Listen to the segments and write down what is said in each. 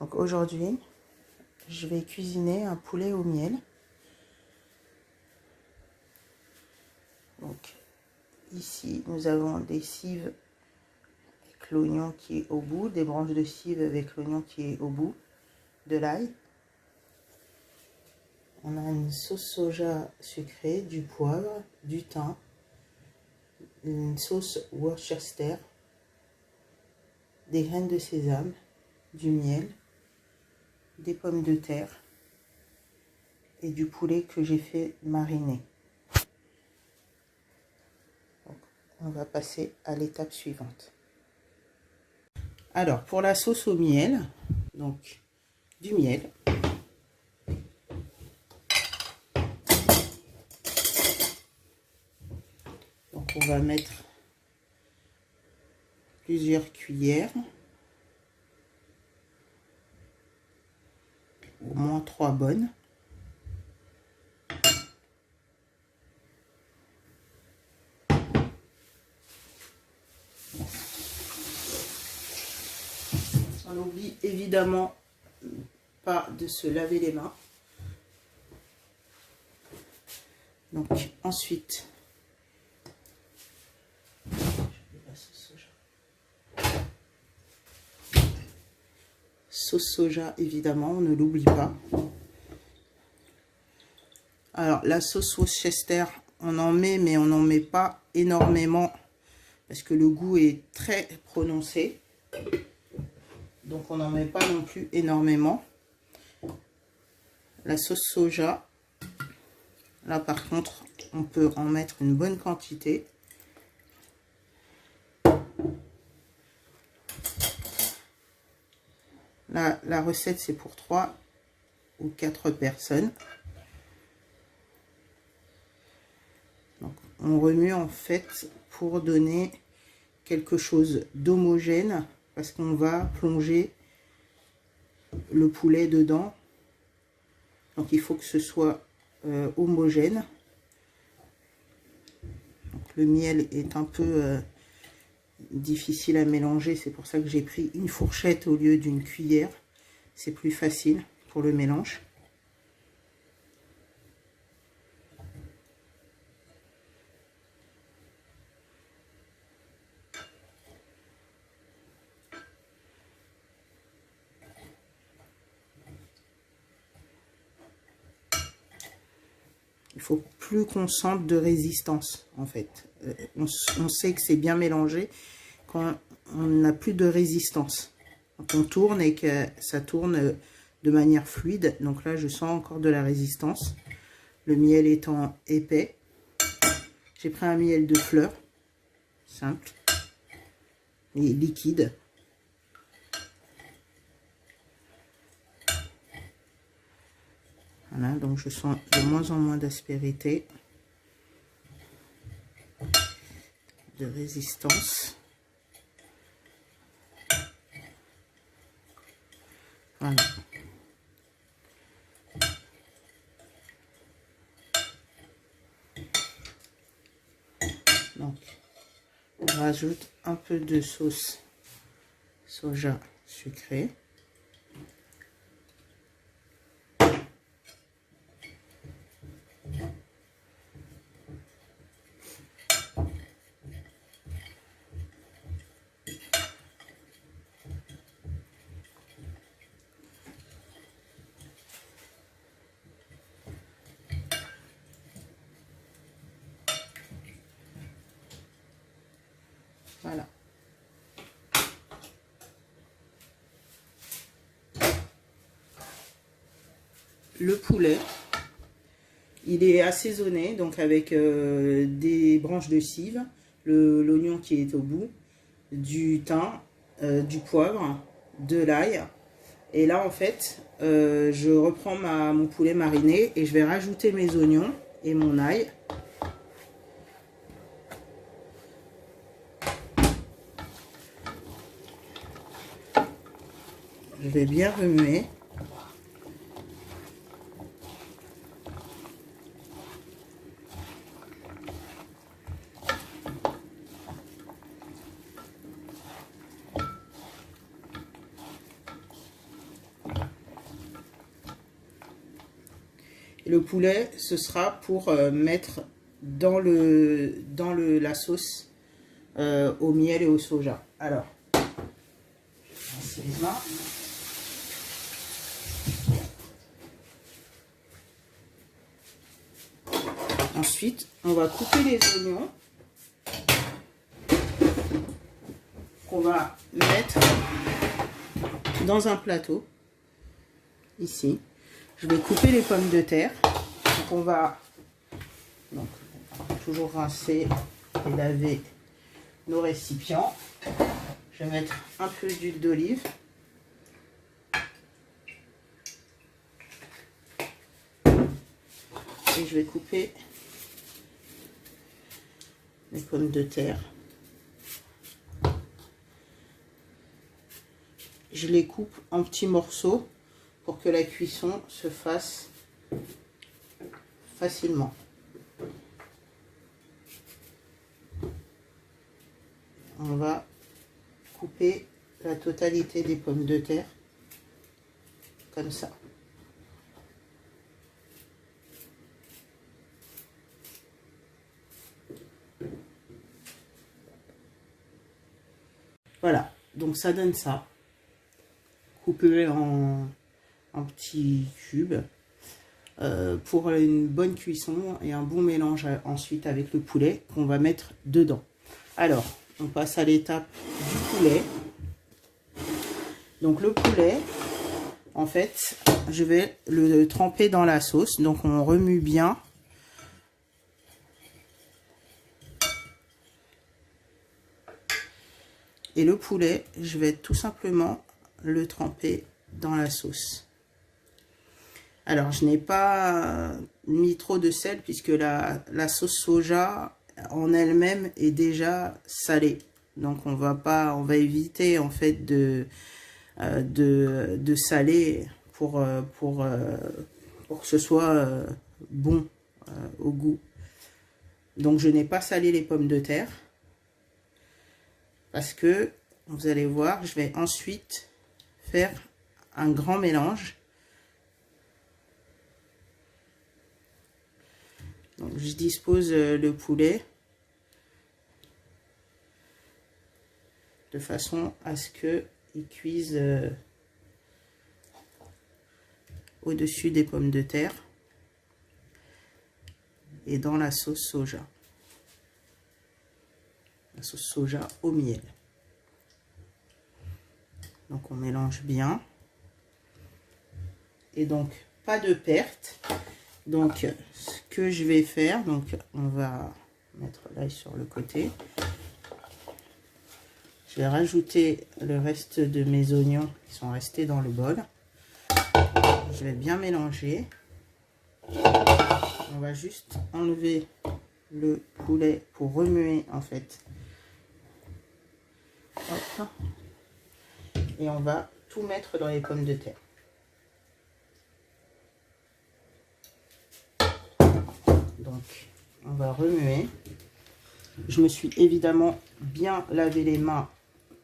Donc aujourd'hui, je vais cuisiner un poulet au miel. Donc ici, nous avons des cives avec l'oignon qui est au bout, des branches de cives avec l'oignon qui est au bout, de l'ail. On a une sauce soja sucrée, du poivre, du thym, une sauce Worcester, des graines de sésame, du miel, des pommes de terre et du poulet que j'ai fait mariner. Donc, on va passer à l'étape suivante. Alors, pour la sauce au miel, donc du miel. Donc, on va mettre plusieurs cuillères, au moins 3 bonnes. On n'oublie évidemment pas de se laver les mains. Donc ensuite, sauce soja évidemment, on ne l'oublie pas. Alors la sauce Worcester, on en met, mais on n'en met pas énormément parce que le goût est très prononcé. Donc on n'en met pas non plus énormément. La sauce soja, là par contre, on peut en mettre une bonne quantité. Là, la recette c'est pour 3 ou 4 personnes. Donc, on remue en fait pour donner quelque chose d'homogène parce qu'on va plonger le poulet dedans. Donc il faut que ce soit homogène. Donc, le miel est un peu difficile à mélanger, c'est pour ça que j'ai pris une fourchette au lieu d'une cuillère. C'est plus facile pour le mélange. Il faut plus qu'on sente de résistance en fait. On sait que c'est bien mélangé quand on n'a plus de résistance. Quand on tourne et que ça tourne de manière fluide. Donc là, je sens encore de la résistance. Le miel étant épais. J'ai pris un miel de fleurs, simple et liquide. Voilà, donc je sens de moins en moins d'aspérité, de résistance. Voilà. Donc, on rajoute un peu de sauce soja sucrée. Voilà. Le poulet, il est assaisonné donc avec des branches de cive, l'oignon qui est au bout, du thym, du poivre, de l'ail. Et là en fait, je reprends mon poulet mariné et je vais rajouter mes oignons et mon ail. Je vais bien remuer. le poulet, ce sera pour mettre dans la sauce au miel et au soja. Alors, je vais rincer les mains. Ensuite, on va couper les oignons qu'on va mettre dans un plateau. Ici, je vais couper les pommes de terre. Donc, on va toujours rincer et laver nos récipients. Je vais mettre un peu d'huile d'olive. Et je vais couper les pommes de terre. Je les coupe en petits morceaux pour que la cuisson se fasse facilement. On va couper la totalité des pommes de terre comme ça. Voilà, donc ça donne ça. Coupé en petits cubes pour une bonne cuisson et un bon mélange ensuite avec le poulet qu'on va mettre dedans. Alors, on passe à l'étape du poulet. Donc le poulet, en fait, je vais le tremper dans la sauce. Donc on remue bien. Et le poulet, je vais tout simplement le tremper dans la sauce. Alors, je n'ai pas mis trop de sel puisque la sauce soja en elle-même est déjà salée. Donc, on va éviter en fait de saler pour que ce soit bon au goût. Donc, je n'ai pas salé les pommes de terre. Parce que, vous allez voir, je vais ensuite faire un grand mélange. Donc, je dispose le poulet de façon à ce qu'il cuise au-dessus des pommes de terre et dans la sauce soja. La sauce soja au miel. Donc on mélange bien. Et donc pas de perte. Donc ce que je vais faire, donc on va mettre l'ail sur le côté. Je vais rajouter le reste de mes oignons qui sont restés dans le bol. Je vais bien mélanger. On va juste enlever le poulet pour remuer en fait. Hop. Et on va tout mettre dans les pommes de terre. Donc, on va remuer. Je me suis évidemment bien lavé les mains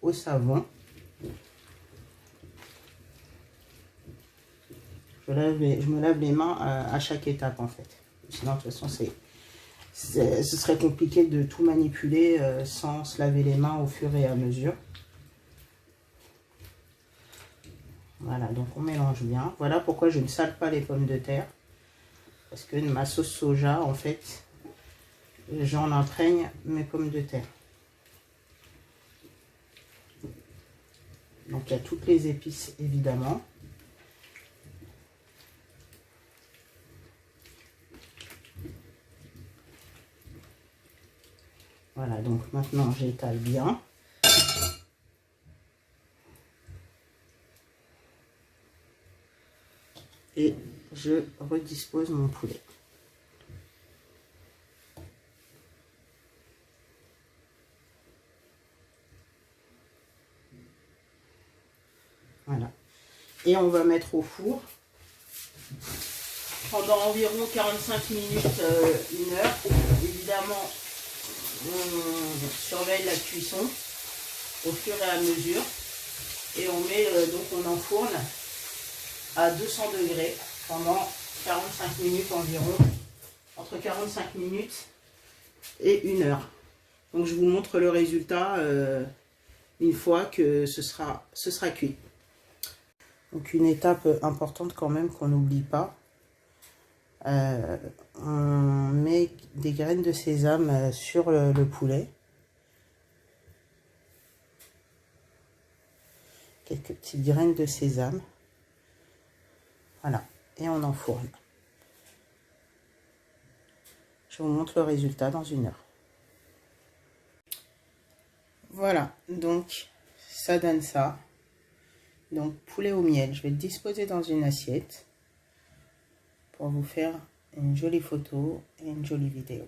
au savon. Je me lave les mains à chaque étape en fait. Sinon, de toute façon, ce serait compliqué de tout manipuler sans se laver les mains au fur et à mesure. Voilà, donc on mélange bien. Voilà pourquoi je ne sale pas les pommes de terre. Parce que ma sauce soja, en fait, j'en imprègne mes pommes de terre. Donc il y a toutes les épices, évidemment. Voilà, donc maintenant j'étale bien. Et je redispose mon poulet. Voilà. Et on va mettre au four pendant environ 45 minutes, 1 heure. Évidemment, on surveille la cuisson au fur et à mesure. Et on met, donc on enfourne à 200 degrés pendant 45 minutes environ, entre 45 minutes et 1 heure. Donc je vous montre le résultat une fois que ce sera cuit. Donc une étape importante quand même qu'on n'oublie pas. On met des graines de sésame sur le poulet. Quelques petites graines de sésame. Voilà. Et on enfourne. Je vous montre le résultat dans 1 heure. Voilà. Donc, ça donne ça. Donc, poulet au miel. Je vais le disposer dans une assiette pour vous faire une jolie photo et une jolie vidéo.